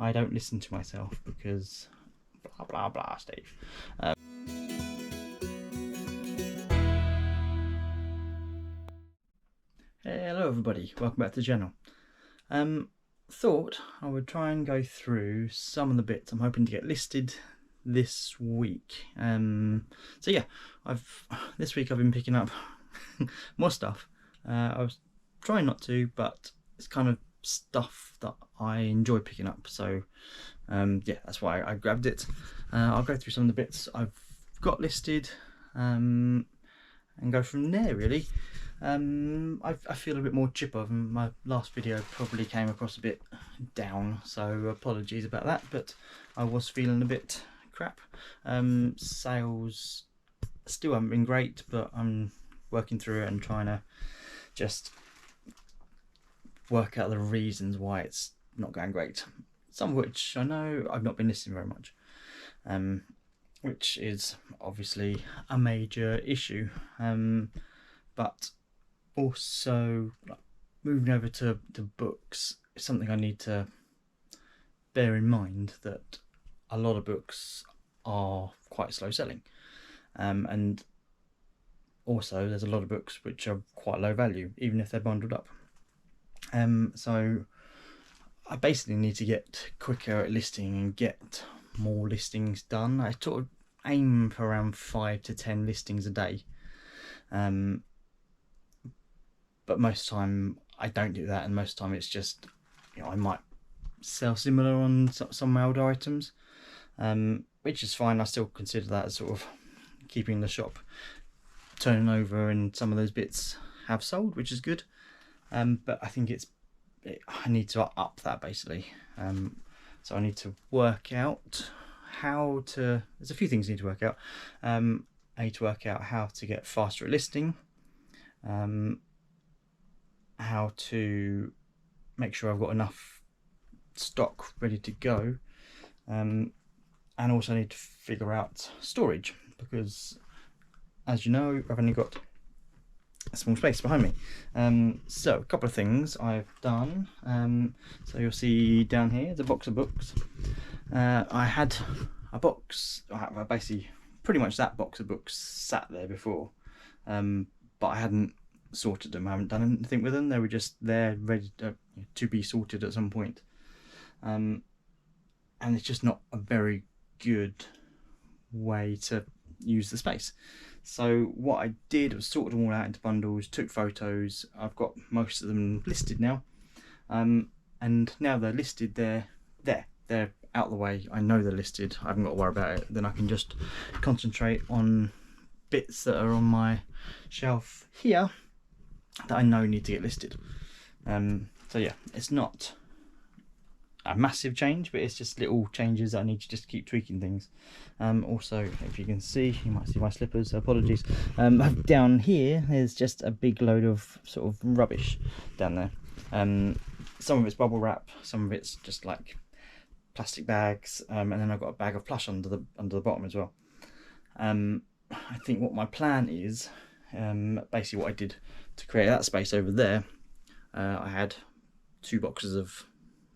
I don't listen to myself because blah blah blah, Steve. Hello everybody, welcome back to the channel. Thought I would try and go through some of the bits I'm hoping to get listed this week. So yeah, this week I've been picking up more stuff. I was trying not to, but it's kind of stuff that I enjoy picking up, so yeah, that's why I grabbed it. I'll go through some of the bits I've got listed and go from there really. I feel a bit more chipper. My last video probably came across a bit down, so apologies about that, but I was feeling a bit crap. Sales still haven't been great, but I'm working through it and trying to just work out the reasons why it's not going great. Some of which I know I've not been listening very much, which is obviously a major issue. But also moving over to books is something I need to bear in mind, that a lot of books are quite slow selling, and also there's a lot of books which are quite low value even if they're bundled up. So I basically need to get quicker at listing and get more listings done. I sort of aim for around 5 to 10 listings a day, but most time I don't do that, and most time it's just, you know, I might sell similar on some older items, which is fine. I still consider that as sort of keeping the shop turning over, and some of those bits have sold, which is good. But I think I need to up that basically. So I need to work out how to, there's a few things I need to work out. I need to work out how to get faster at listing, how to make sure I've got enough stock ready to go, and also need to figure out storage, because as you know, I've only got a small space behind me. So a couple of things I've done. So you'll see down here the box of books. I had a box, basically pretty much that box of books sat there before, but I hadn't sorted them. I haven't done anything with them. They were just there ready to be sorted at some point, and it's just not a very good way to use the space. So what I did was sorted them all out into bundles, took photos. I've got most of them listed now, and now they're listed, they're out the way. I know they're listed, I haven't got to worry about it. Then I can just concentrate on bits that are on my shelf here that I know need to get listed. So yeah, it's not a massive change, but it's just little changes that I need to just keep tweaking things. Also, if you can see, you might see my slippers, so apologies. Down here there's just a big load of sort of rubbish down there. Some of it's bubble wrap, some of it's just like plastic bags, and then I've got a bag of plush under the bottom as well. I think what my plan is, basically what I did to create that space over there, I had 2 boxes of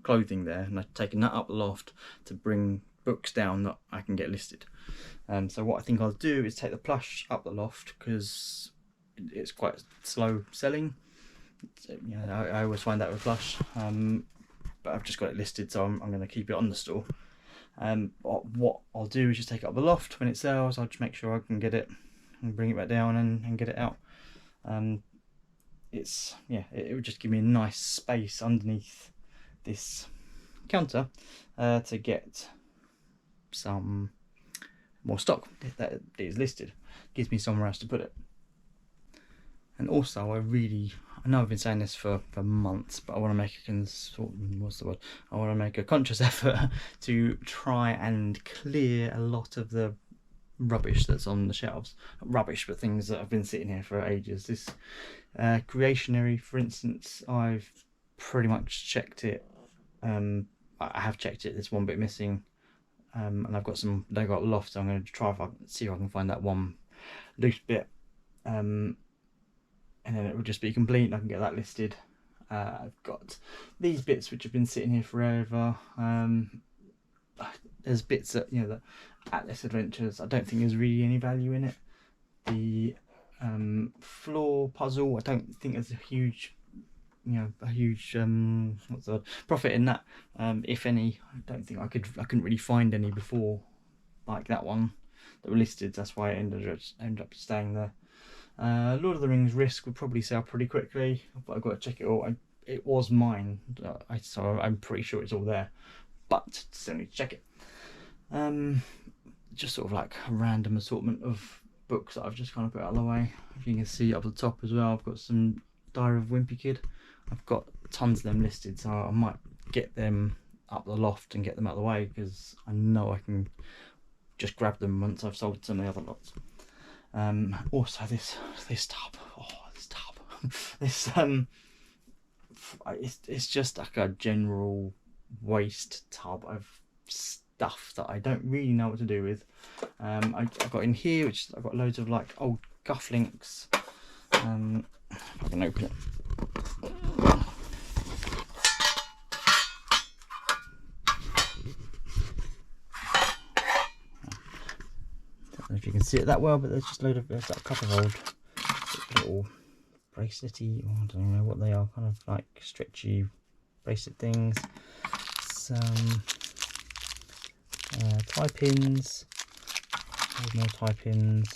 clothing there, and I've taken that up the loft to bring books down that I can get listed. So what I think I'll do is take the plush up the loft, because it's quite slow selling. You know, I always find that with plush, but I've just got it listed, so I'm going to keep it on the store. What I'll do is just take it up the loft. When it sells, I'll just make sure I can get it and bring it back down and get it out. It would just give me a nice space underneath this counter to get some more stock that is listed. Gives me somewhere else to put it. And also, I know I've been saying this for months, but I want to make I want to make a conscious effort to try and clear a lot of the rubbish that's on the shelves. Not rubbish, but things that have been sitting here for ages. This creationary, for instance, I've pretty much checked it. I have checked it. There's one bit missing, and I've got some Lego loft, so I'm going to try see if I can find that one loose bit, and then it will just be complete and I can get that listed. I've got these bits which have been sitting here forever. There's bits that, you know, the Atlas Adventures, I don't think there's really any value in it. The floor puzzle, I don't think there's a huge, you know, what's the word, profit in that. If any, I don't think I couldn't really find any before, like that one that were listed. That's why it ended up staying there. Lord of the Rings Risk would probably sell pretty quickly, but I've got to check it all. It was mine, so I'm pretty sure it's all there, but still need to check it. Just sort of like a random assortment of books that I've just kind of put out of the way. If you can see up the top as well, I've got some Diary of a Wimpy Kid. I've got tons of them listed, so I might get them up the loft and get them out of the way, because I know I can just grab them once I've sold some of the other lots. Also this tub, this it's just like a general waste tub of stuff that I don't really know what to do with. I've got in here, which I've got loads of like old cufflinks. If I can open it. Don't know if you can see it that well, but there's just there's a couple of old little bracelety, I don't know what they are, kind of like stretchy bracelet things. Some tie pins, more tie pins,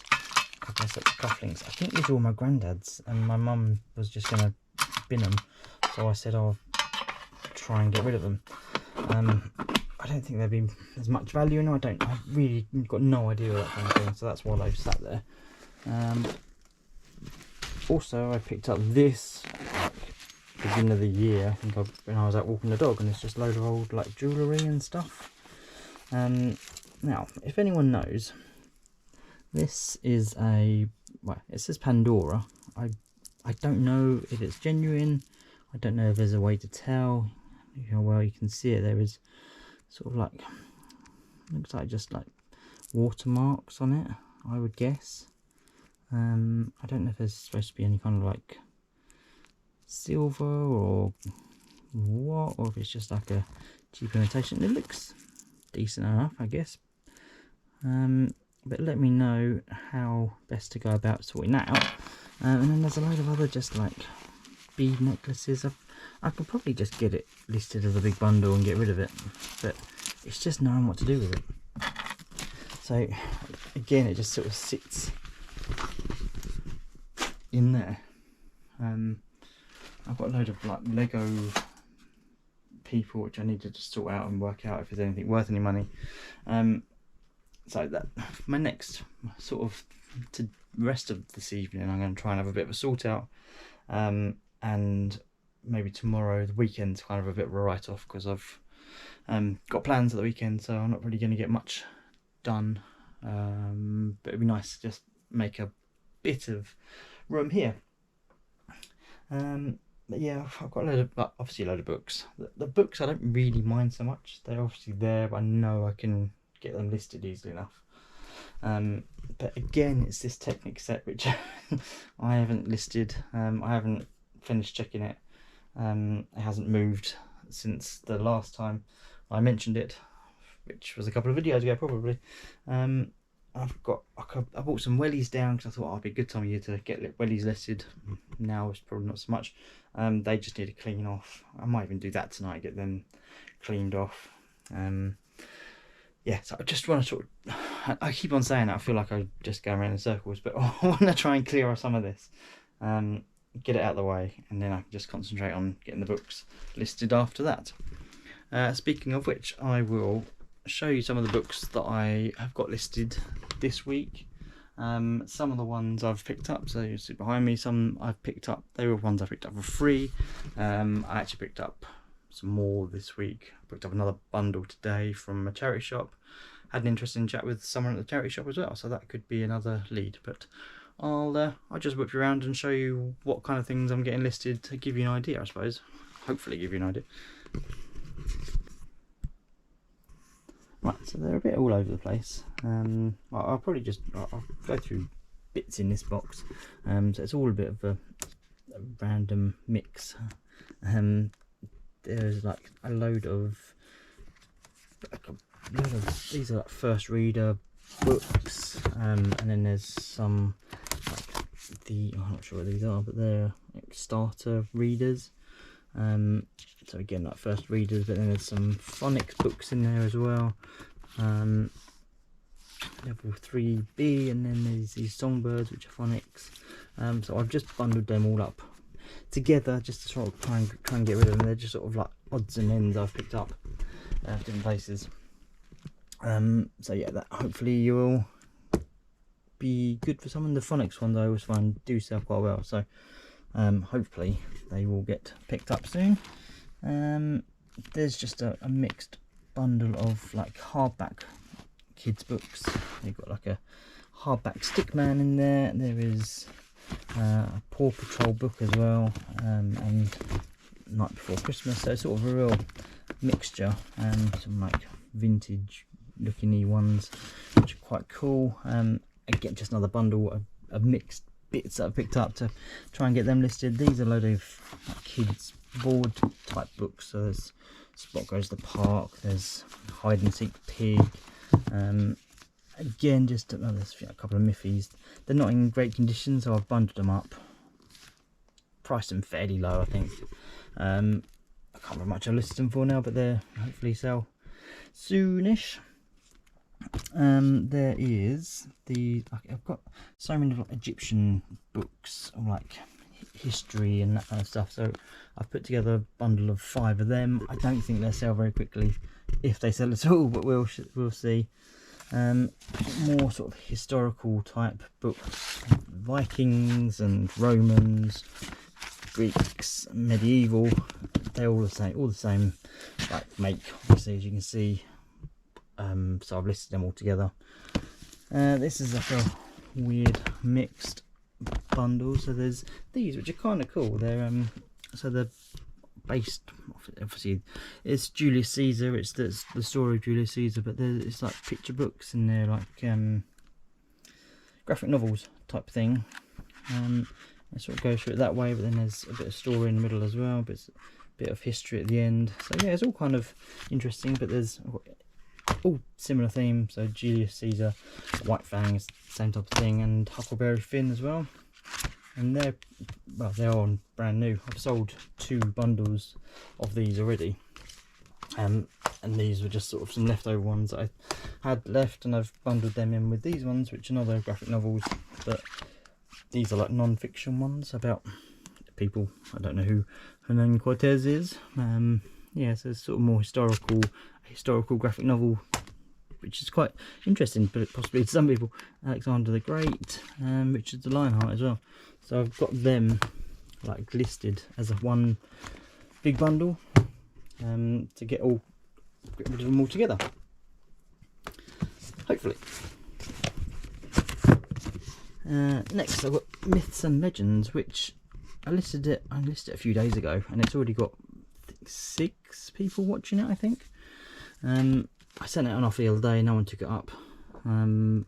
a couple of sets of cufflinks. I think these are all my granddad's, and my mum was just going to bin them, so I said I'll try and get rid of them. I don't think there's much value in them. I've really got no idea what that kind of thing, so that's why they've sat there. Also, I picked up this like beginning of the year, I think, when I was out walking the dog, and it's just a load of old like jewellery and stuff. Now, if anyone knows, this is it says Pandora. I don't know if it's genuine. I don't know if there's a way to tell. Well, you can see it. There is sort of like, looks like just like watermarks on it, I would guess. I don't know if there's supposed to be any kind of like silver or what, or if it's just like a cheap imitation. It looks decent enough, I guess. But let me know how best to go about sorting that out. And then there's a load of other just like bead necklaces. I could probably just get it listed as a big bundle and get rid of it, but it's just knowing what to do with it. So again, it just sort of sits in there. I've got a load of like Lego people which I need to just sort out and work out if there's anything worth any money. So that my next sort of to rest of this evening, I'm going to try and have a bit of a sort out, and maybe tomorrow, the weekend's kind of a bit of a write-off, because I've got plans at the weekend, so I'm not really going to get much done. But it'd be nice to just make a bit of room here. But yeah, I've got a load of, obviously a load of books. The books I don't really mind so much. They're obviously there, but I know I can get them listed easily enough. But again, it's this Technic set which I haven't listed. I haven't finished checking it. It hasn't moved since the last time I mentioned it, which was a couple of videos ago probably. I bought some wellies down because I thought it'd be a good time of year to get wellies listed. Now it's probably not so much. They just need to clean off. I might even do that tonight, get them cleaned off. Yeah, so I just want to sort of, I keep on saying that, I feel like I just go around in circles, but I want to try and clear off some of this, get it out of the way, and then I can just concentrate on getting the books listed after that. Speaking of which, I will show you some of the books that I have got listed this week. Some of the ones I've picked up, so you see behind me, some I've picked up, they were ones I picked up for free. I actually picked up some more this week. I picked up another bundle today from a charity shop. Had an interesting chat with someone at the charity shop as well, so that could be another lead. But I'll just whip you around and show you what kind of things I'm getting listed to give you an idea, I suppose. Hopefully give you an idea. Right, so they're a bit all over the place. I'll probably just I'll go through bits in this box. So it's all a bit of a random mix. There's like a load of these are like first reader books, and then there's some like I'm not sure what these are, but they're like starter readers. So again, like first readers, but then there's some phonics books in there as well. Level 3B, and then there's these songbirds, which are phonics. So I've just bundled them all up together just to sort of try and get rid of them. They're just sort of like odds and ends I've picked up different places. So yeah, that hopefully you will be good for some of the phonics ones. I always find do sell quite well, so hopefully they will get picked up soon. There's just a mixed bundle of like hardback kids books. You've got like a hardback Stickman in there. There is a Paw Patrol book as well, and Night Before Christmas. So it's sort of a real mixture, some like vintage looking ones, which are quite cool. Again, just another bundle of mixed bits that I've picked up to try and get them listed. These are a load of like, kids board type books. So there's Spot Goes to the Park, there's Hide and Seek Pig. Again, just there's a couple of Miffies. They're not in great condition, so I've bundled them up, priced them fairly low, I think. I can't remember much I listed them for now, but they're hopefully sell soonish. There is I've got so many like Egyptian books of like history and that kind of stuff, so I've put together a bundle of 5 of them. I don't think they'll sell very quickly, if they sell at all, but we'll see. More sort of historical type books, Vikings and Romans, Greeks, medieval. They're all the same like make, obviously, as you can see. So I've listed them all together. This is like a weird mixed bundle. So there's these, which are kind of cool. They're so they're based, obviously it's Julius Caesar, it's the story of Julius Caesar, but it's like picture books and they're like graphic novels type thing. It sort of goes through it that way, but then there's a bit of story in the middle as well, but it's a bit of history at the end. So yeah, it's all kind of interesting, but there's all similar themes. So Julius Caesar, White Fang is the same type of thing, and Huckleberry Finn as well. And they're on brand new. I've sold 2 bundles of these already, and these were just sort of some leftover ones that I had left, and I've bundled them in with these ones, which are another graphic novels, but these are like non-fiction ones about people. I don't know who Hernan Cortez is. Yeah, so it's sort of more historical graphic novel, which is quite interesting, but possibly to some people. Alexander the Great, Richard the Lionheart as well. So I've got them like listed as a one big bundle, to get rid of them all together, hopefully. Next I've got Myths and Legends, which I listed it a few days ago, and it's already got, I think, 6 people watching it, I think. I sent it on offer the other day, no one took it up, so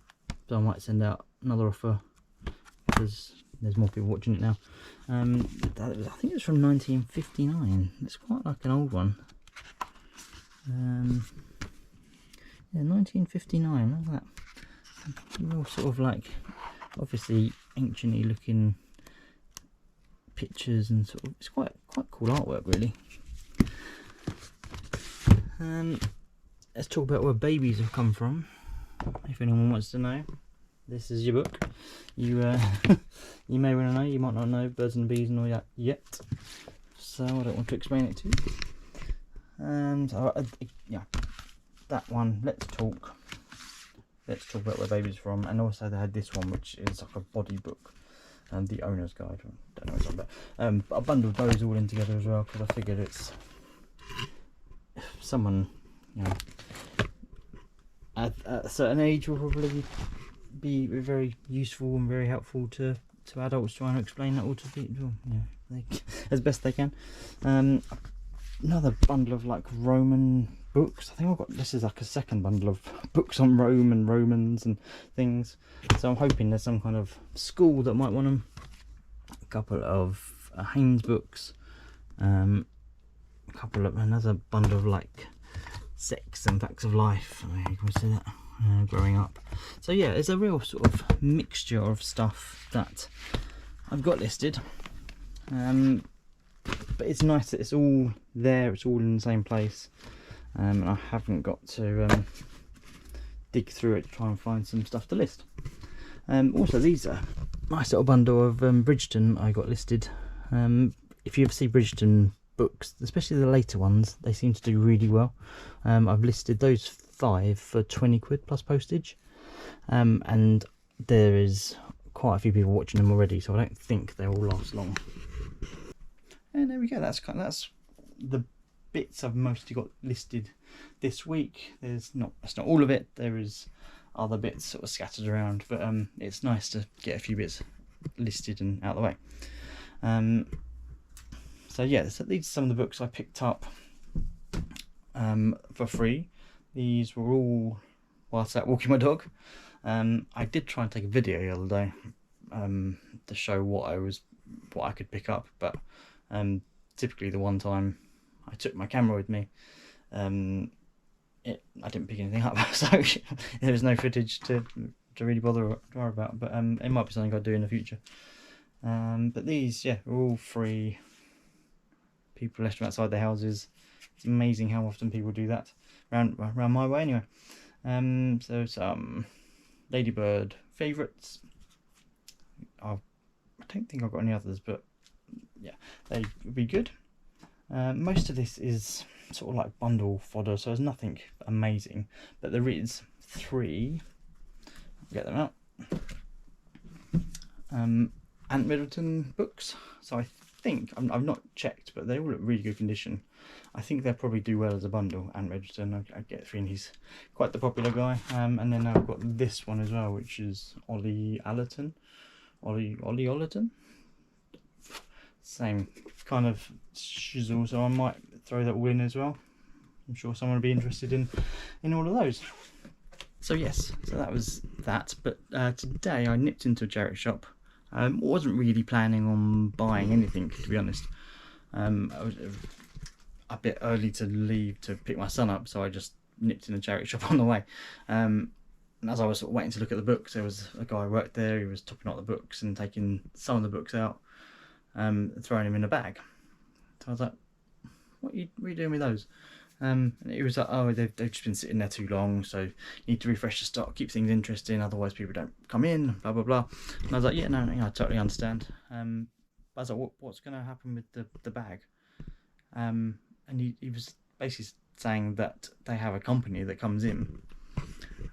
I might send out another offer because there's more people watching it now. I think it's from 1959. It's quite like an old one. Yeah, 1959. Look at that. Real sort of like, obviously anciently looking pictures, and sort of, it's quite cool artwork, really. Let's talk about where babies have come from, if anyone wants to know. This is your book. You you may want to know, you might not know Birds and the Bees and all that yet, so I don't want to explain it to you. So yeah, that one. Let's talk about where babies are from. And also they had this one, which is like a body book, and the owner's guide. I don't know what it's on, but I bundled those all in together as well, because I figured it's someone, you know, at a certain age will probably be very useful and very helpful to adults, trying to explain that all to people, you know, as best they can. Another bundle of like Roman books. I think I've got, this is like a second bundle of books on Rome and Romans and things, so I'm hoping there's some kind of school that might want them. A couple of Haynes books, Another bundle of like Sex and Facts of Life. You can see that growing up. So yeah, it's a real sort of mixture of stuff that I've got listed. But it's nice that it's all there, it's all in the same place, and I haven't got to dig through it to try and find some stuff to list. Also, these are a nice little bundle of Bridgerton I got listed. If you ever see Bridgerton books, especially the later ones, they seem to do really well. I've listed those 5 for 20 quid plus postage, and there is quite a few people watching them already, so I don't think they will last long. And there we go. That's the bits I've mostly got listed this week. That's not all of it. There is other bits sort of scattered around, but it's nice to get a few bits listed and out of the way. So yeah, so these are some of the books I picked up for free. These were all whilst out walking my dog. I did try and take a video the other day to show what I could pick up, but typically the one time I took my camera with me, I didn't pick anything up, so there was no footage to really bother about. But it might be something I'll do in the future. But these, yeah, are all free. People left them outside their houses. It's amazing how often people do that around my way anyway. So some Ladybird favourites. I don't think I've got any others, but yeah, they would be good. Most of this is sort of like bundle fodder, so there's nothing amazing, but there is 3. I'll get them out. Ant Middleton books. So I think I've not checked, but they all look really good condition. I think they'll probably do well as a bundle. Ant Middleton, I get the feeling he's quite the popular guy. And then I've got this one as well, which is Ollie Allerton. Ollie Ollerton. Same kind of shizzle, so I might throw that all in as well. I'm sure someone will be interested in all of those. So yes, so that was that. But today I nipped into a charity shop. Wasn't really planning on buying anything, to be honest. I was a bit early to leave to pick my son up, so I just nipped in a charity shop on the way. And as I was sort of waiting to look at the books, there was a guy who worked there. He was topping out the books and taking some of the books out, throwing them in a bag. So I was like, what are you doing with those? And he was like, oh, they've just been sitting there too long, so you need to refresh the stock, keep things interesting, otherwise people don't come in, blah blah blah. And I was like, yeah, no, I totally understand. But I was like, what's going to happen with the bag? And he was basically saying that they have a company that comes in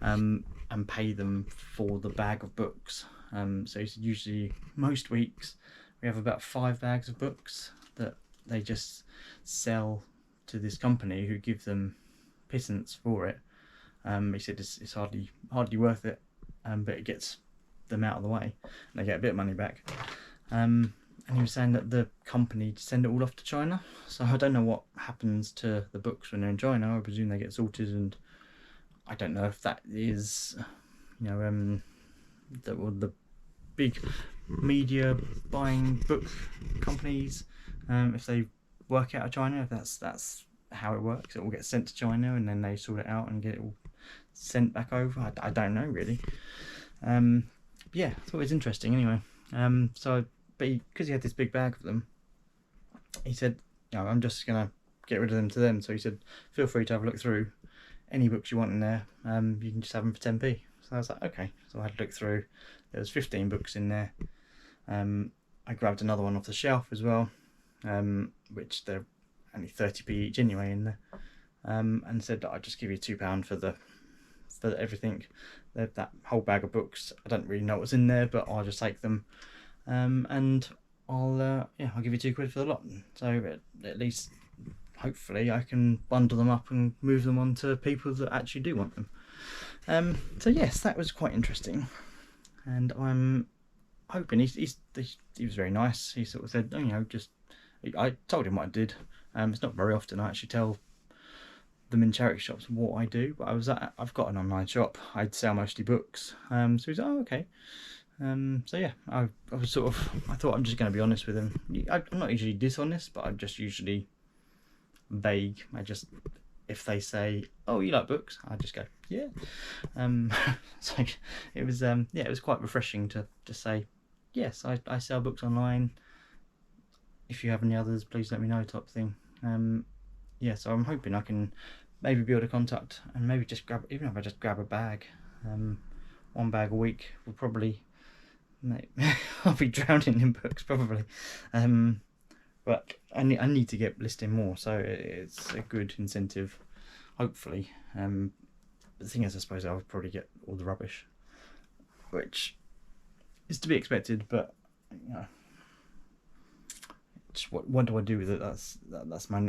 and pay them for the bag of books. So he said usually most weeks we have about 5 bags of books that they just sell to this company who give them pittance for it. He said it's hardly worth it, but it gets them out of the way and they get a bit of money back. And he was saying that the company send it all off to China, so I don't know what happens to the books when they're in China. I presume they get sorted, and I don't know if that is, the big media buying book companies, if they work out of China, if that's how it works. It all gets sent to China and then they sort it out and get it all sent back over. I don't know really. Yeah, I thought it was interesting anyway. But because he had this big bag of them, he said, I'm just gonna get rid of them to them. So he said, feel free to have a look through any books you want in there. You can just have them for 10p. So I was like, okay. So I had to look through. There was 15 books in there. I grabbed another one off the shelf as well, which they're only 30p each anyway in there, and said that I'd just give you £2 for everything. That whole bag of books, I don't really know what's in there, but I'll just take them, and I'll give you £2 for the lot. So at least hopefully I can bundle them up and move them on to people that actually do want them. So yes, that was quite interesting, and I'm hoping he was very nice. He sort of said, I told him what I did. It's not very often I actually tell them in charity shops what I do, but I've got an online shop. I sell mostly books. So he's like, oh, okay. So yeah, I was sort of, I thought I'm just going to be honest with him. I'm not usually dishonest, but I'm just usually vague. If they say, "Oh, you like books?" I just go, "Yeah." So it was yeah, it was quite refreshing to say, "Yes, I sell books online. If you have any others, please let me know," type thing. Yeah, so I'm hoping I can maybe build a contact and maybe just grab, even if I just grab a bag, 1 bag a week will probably, I'll be drowning in books probably. But I need to get listing more, so it's a good incentive, hopefully. The thing is, I suppose I'll probably get all the rubbish, which is to be expected, but you know, what do I do with it? That's my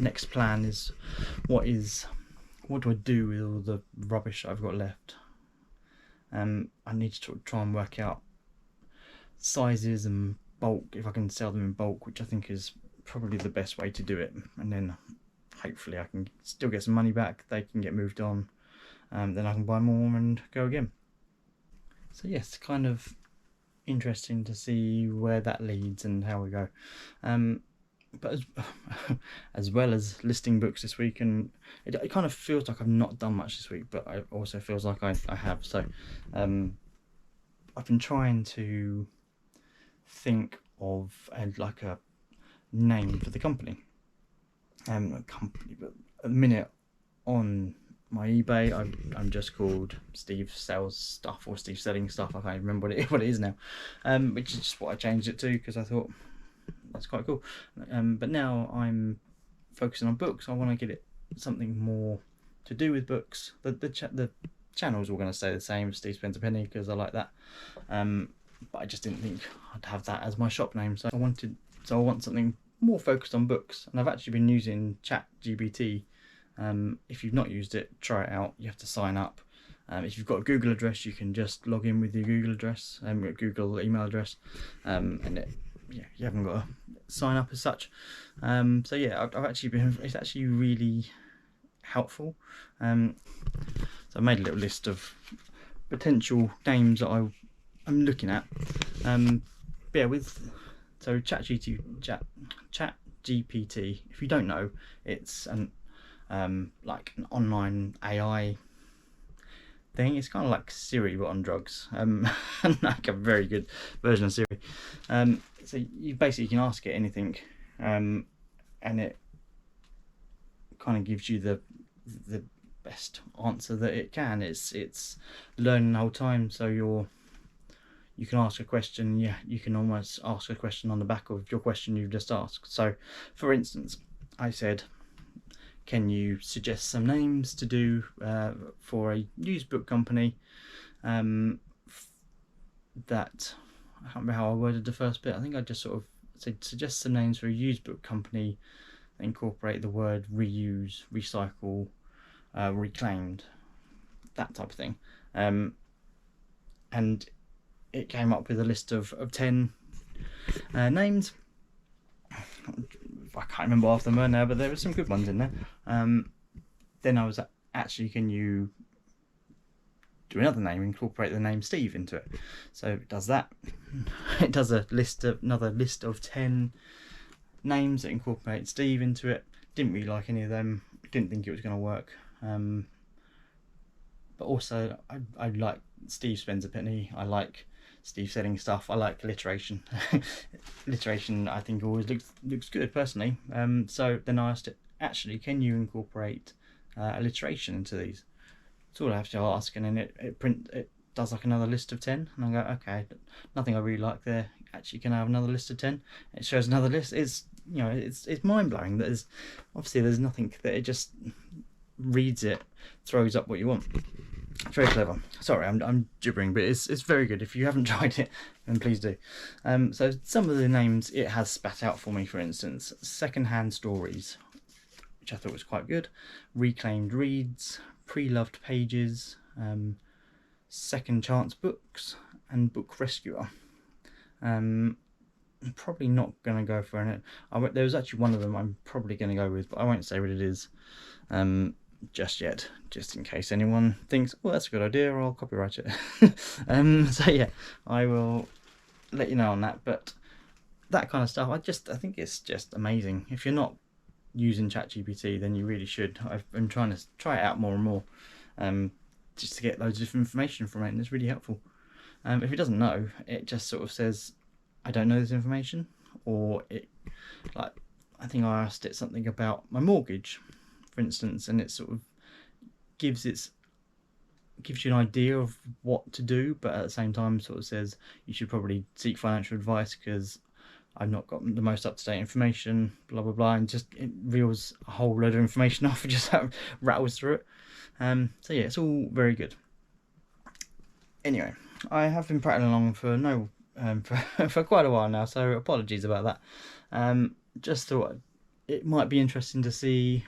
next plan is what do I do with all the rubbish I've got left? I need to try and work out sizes and bulk, if I can sell them in bulk, which I think is probably the best way to do it, and then hopefully I can still get some money back, they can get moved on, then I can buy more and go again. So yes, kind of interesting to see where that leads and how we go. But as well as listing books this week, and it kind of feels like I've not done much this week, but it also feels like I have. So I've been trying to think of like a name for the company. But at the minute on my eBay, I'm just called Steve Sells Stuff or Steve Selling Stuff. I can't remember what it is now, which is just what I changed it to because I thought that's quite cool. But now I'm focusing on books. I want to get it something more to do with books. The channel's all going to stay the same, Steve Spends a Penny, because I like that. But I just didn't think I'd have that as my shop name, so I want something more focused on books. And I've actually been using ChatGPT. If you've not used it, try it out. You have to sign up. If you've got a Google address, you can just log in with your Google address, Google email address, and you haven't got to sign up as such. So yeah, I've actually it's actually really helpful. So I made a little list of potential names that I'm looking at. So ChatGPT, if you don't know, it's an like an online AI thing. It's kind of like Siri but on drugs, like a very good version of Siri. So you basically can ask it anything, and it kind of gives you the best answer that it can. It's learning the whole time, so you can ask a question. Yeah, you can almost ask a question on the back of your question you've just asked. So for instance, I said, can you suggest some names to do for a used book company that, I can't remember how I worded the first bit. I think I just sort of said suggest some names for a used book company that incorporate the word reuse, recycle, reclaimed, that type of thing. And it came up with a list of 10 names. I can't remember half of them now, but there were some good ones in there. Then I was actually, can you do another name, incorporate the name Steve into it? So it does that. It does another list of 10 names that incorporate Steve into it. Didn't really like any of them. Didn't think it was going to work. But also I like Steve Spends a Penny. I like Steve Selling Stuff. I like alliteration. Alliteration I think always looks good personally. So then I asked it, actually, can you incorporate alliteration into these? That's all I have to ask, and then it does like another list of 10, and I go, okay, nothing I really like there. Actually, can I have another list of 10? It shows another list. It's mind blowing that there's nothing that it just reads it, throws up what you want. It's very clever. Sorry, I'm gibbering, but it's very good. If you haven't tried it, then please do. So some of the names it has spat out for me, for instance, secondhand stories, which I thought was quite good, reclaimed reads, pre-loved pages, second chance books, and book rescuer. I'm probably not going to go for it. There was actually one of them I'm probably going to go with, but I won't say what it is. just yet, just in case anyone thinks, oh, that's a good idea, I'll copyright it. So yeah, I will let you know on that. But that kind of stuff, I think it's just amazing. If you're not using ChatGPT, then you really should. I've been trying to try it out more and more, just to get loads of different information from it, and it's really helpful. If it doesn't know, it just sort of says, I don't know this information, or it, like, I think I asked it something about my mortgage, for instance, and it sort of gives you an idea of what to do, but at the same time sort of says you should probably seek financial advice because I've not got the most up-to-date information, blah blah blah, and just it reels a whole load of information off and just rattles through it. So yeah, it's all very good. Anyway, I have been prattling along for quite a while now, so apologies about that. Just thought it might be interesting to see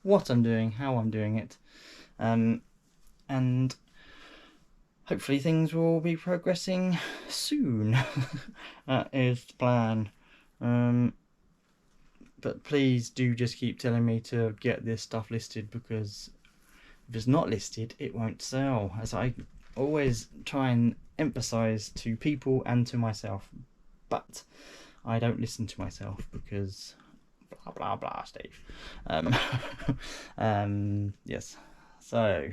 what I'm doing, how I'm doing it, and hopefully things will be progressing soon. That is the plan. But please do just keep telling me to get this stuff listed, because if it's not listed, it won't sell. As I always try and emphasize to people and to myself, but I don't listen to myself because blah blah blah, Steve. Yes. So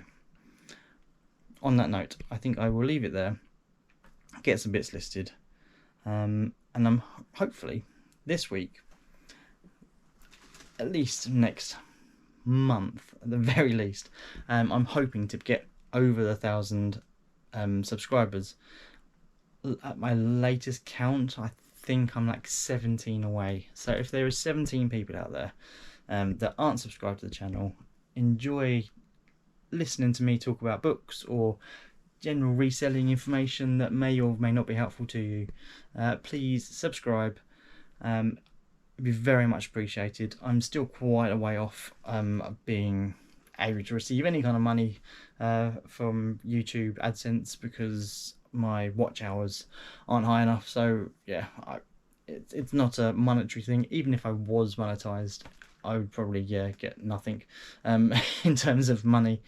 on that note, I think I will leave it there. Get some bits listed, and I'm hopefully this week, at least next month at the very least, I'm hoping to get over the 1,000 subscribers. At my latest count, I think I'm like 17 away. So if there are 17 people out there that aren't subscribed to the channel, enjoy listening to me talk about books or general reselling information that may or may not be helpful to you, please subscribe. It'd be very much appreciated. I'm still quite a way off being able to receive any kind of money from YouTube AdSense because my watch hours aren't high enough. So yeah, it's not a monetary thing. Even if I was monetized, I would probably get nothing in terms of money.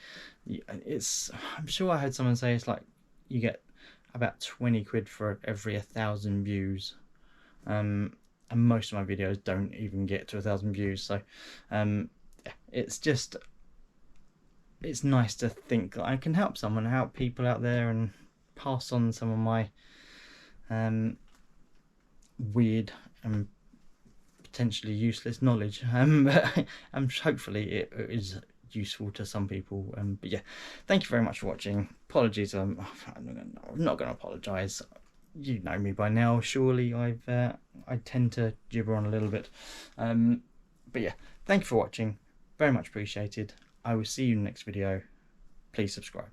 I'm sure I heard someone say it's like you get about 20 quid for every 1,000 views, and most of my videos don't even get to 1,000 views. So it's nice to think that I can help someone, help people out there, and pass on some of my weird and potentially useless knowledge. But hopefully it is useful to some people. But yeah, thank you very much for watching. Apologies, I'm not going to apologise. You know me by now, surely. I tend to gibber on a little bit. But yeah, thank you for watching. Very much appreciated. I will see you in the next video. Please subscribe.